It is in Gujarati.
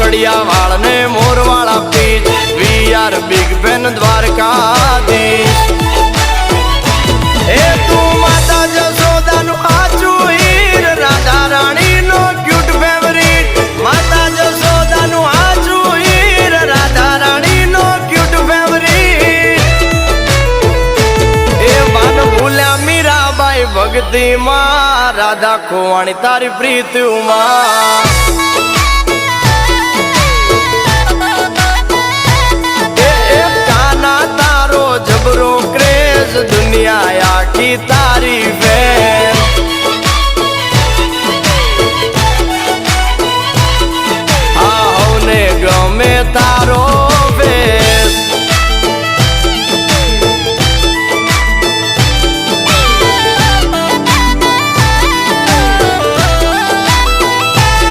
કાપડિયા વાળ ને મોરવાળા પીચ we are big fan Dwarkadhish એ તું માતા જશોદાનું આચું હીર રાધા રાણીનો ક્યુટ ફેવરિટ માતા જશોદાનું આચું હીર રાધા રાણીનો ક્યુટ ફેવરિટ એ બાન ભૂલ્યા મીરાબાઈ ભક્તિ માં રાધા ખોવાણી તારી પ્રીતિમાં